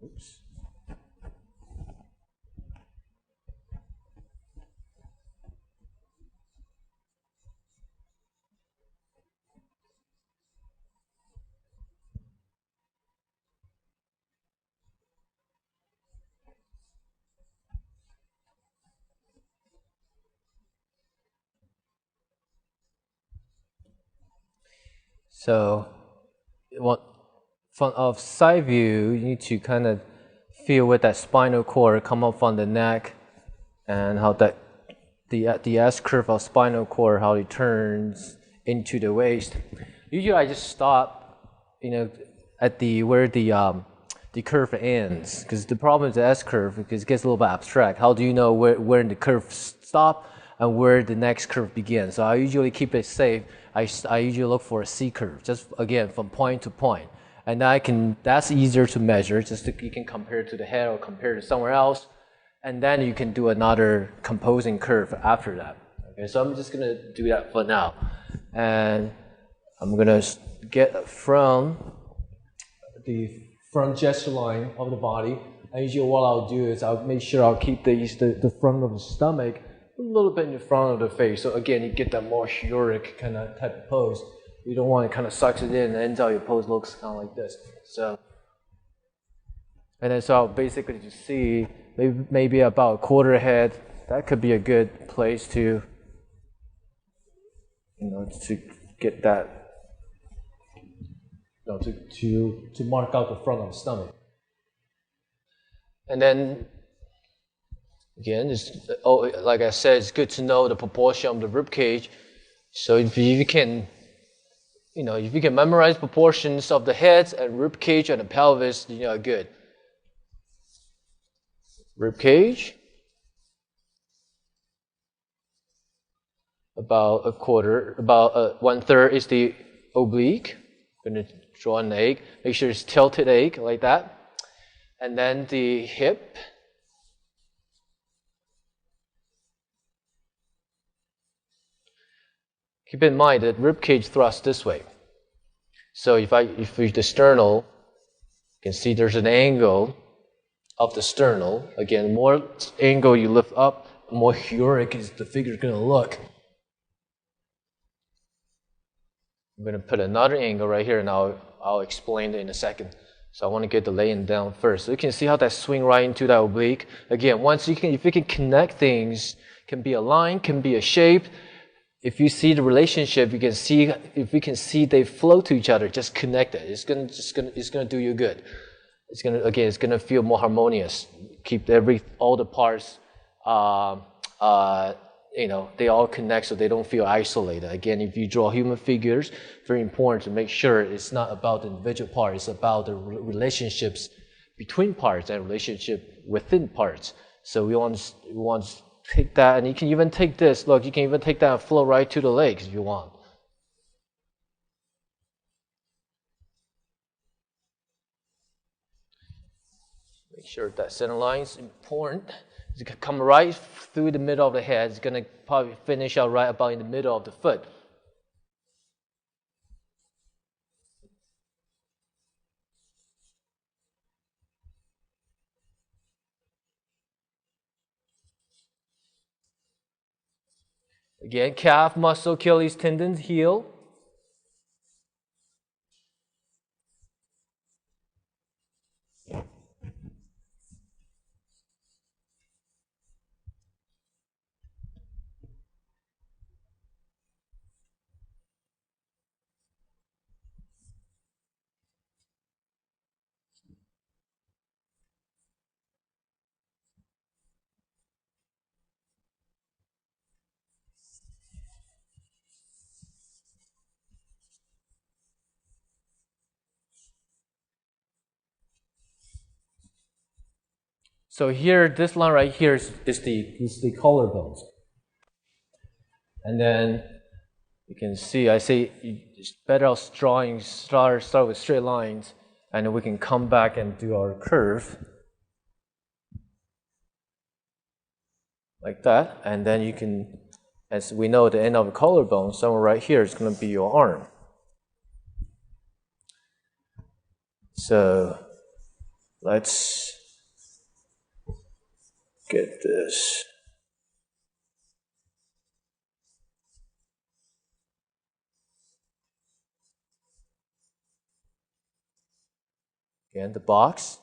Oops. So, from side view, you need to kind of feel with that spinal cord come up from the neck, and how that the S curve of spinal cord, how it turns into the waist. Usually, I just stop, at where the curve ends, because the problem is the S curve, because it gets a little bit abstract. How do you know where the curve stops and where the next curve begins? So I usually keep it safe. I usually look for a C curve, just again from point to point, and that's easier to measure. You can compare it to the head or compare it to somewhere else, and then you can do another composing curve after that. Okay, so I'm just gonna do that for now, and I'm gonna get from the front gesture line of the body. And usually what I'll do is I'll make sure I'll keep the front of the stomach a little bit in the front of the face. So again, you get that more heroic kind of type of pose. You don't want to kind of sucks it in and ends out your pose looks kind of like this. So, and then so I'll basically just see maybe about a quarter head. That could be a good place to, to get that, to mark out the front of the stomach. And then, again, like I said, it's good to know the proportion of the rib cage. So if you can memorize proportions of the heads and rib cage and the pelvis, you're good. Rib cage, about a quarter, about 1/3 is the oblique. I'm going to draw an egg. Make sure it's tilted egg like that. And then the hip. Keep in mind that rib cage thrusts this way. So if the sternal, you can see there's an angle of the sternal. Again, more angle you lift up, more heroic is the figure going to look. I'm going to put another angle right here, and I'll explain it in a second. So I want to get the laying down first. So you can see how that swing right into that oblique. Again, if you can connect things, can be a line, can be a shape. If you see the relationship, if we can see they flow to each other, just connect it. It's gonna do you good. It's gonna feel more harmonious. Keep all the parts, they all connect so they don't feel isolated. Again, if you draw human figures, very important to make sure it's not about the individual part, it's about the relationships between parts and relationship within parts. So we want to take that, and you can even take this. Look, you can even take that and flow right to the legs if you want. Make sure that center line is important. It's going to come right through the middle of the head. It's going to probably finish out right about in the middle of the foot. Again, calf muscle, Achilles tendons, heel. So here, this line right here is the collarbones. And then you can see, I say it's better off drawing, start with straight lines, and then we can come back and do our curve. Like that, and then you can, as we know, the end of the collarbone, somewhere right here is going to be your arm. So Let's get this. Again, the box.